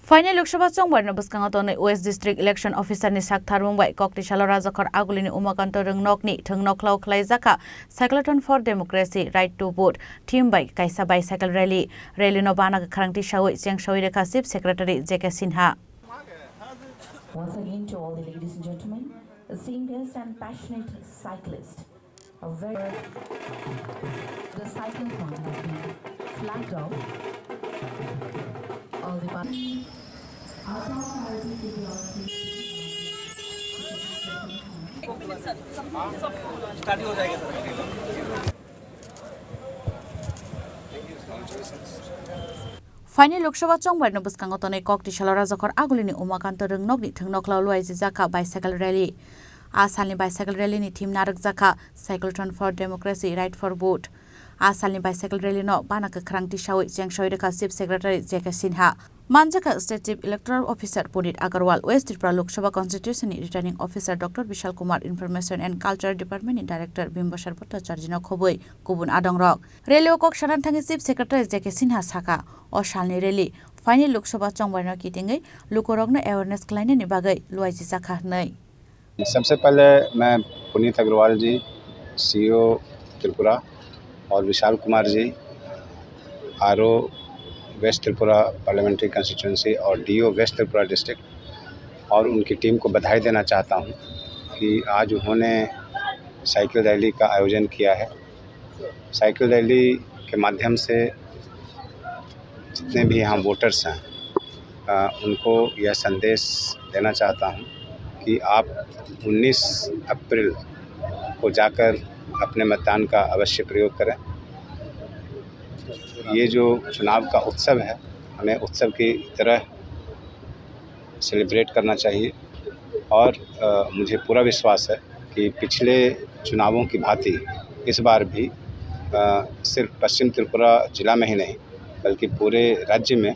Final Lokshaba Chongbar na Buskangatone West District Election Officer ni Sakthar Mumbai Kokti Shalora Zakhar Agulini Umakanto Rungnokni Thungnoklau Klaizaka Cyclotron for Democracy Right to Vote Team by Kaisa Bicycle Rally Rally no Bana Krangti Shawi Cheng Shawi Rekasip Secretary J.K. Sinha. Once again to all the ladies and gentlemen, distinguished and passionate cyclists. The cyclotron has been flagged off. All the parties. Start हो जाएगा Final Lokshaba Chongbar na Buskangatone Kokti Shalora Zakhar Agulini Umakanto Rungnokni Thungnoklau Luai Zaka Bicycle Rally Asalni Bicycle Rally ni Team Narak Zaka Cyclotron for Democracy Right for Vote Asalni Bicycle Rally no Banaka Krangti Shawi Cheng Shawi Rekasip Secretary J.K. Sinha Manjaka State Chief Electoral Officer Punit Agarwal West Tripura Lok Sabha Constitution Returning Officer Dr. Vishal Kumar Information and Culture Department Director Bimbasar Bhattacharya no Khoboi Kubun Adongrok Rally Okok Shanan Thangi Chief Secretary J.K. Sinha Saka O Shalni Rally Final Lok Sabha Chongbar no Kitingai Lukorok no awareness Klaine ni Bagai Luai Zaka Nei सबसे पहले मैं Puneet Agarwal ji CEO Tripura और Vishal Kumar ji RO west Tripura parliamentary constituency और DO west Tripura district और उनकी team को बधाई देना चाहता हूं कि आज उन्होंने साइकिल रैली का आयोजन किया है। साइकिल रैली के माध्यम से जितने भी यहाँ वोटर्स हैं उनको यह संदेश देना चाहता हूं कि आप 19 अप्रैल को जाकर अपने मतदान का अवश्य प्रयोग करें। ये जो चुनाव का उत्सव है हमें उत्सव की तरह सेलिब्रेट करना चाहिए और मुझे पूरा विश्वास है कि पिछले चुनावों की भांति इस बार भी सिर्फ पश्चिम त्रिपुरा जिला में ही नहीं बल्कि पूरे राज्य में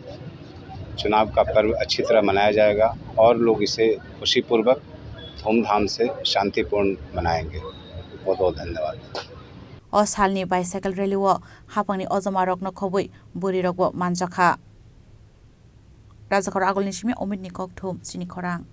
चुनाव का पर्व अच्छी तरह मनाया जाएगा और लोग इसे खुशीपूर्वक धूमधाम से शांतिपूर्ण मनाएंगे। बहुत बहुत धन्यवाद। O Salni Bicycle Rally wo Hapangni Ozamarok no Khoboi Burirok wo Manjaka Rajakor Agulni Shimi Omid Nikok Thum Sini Khorang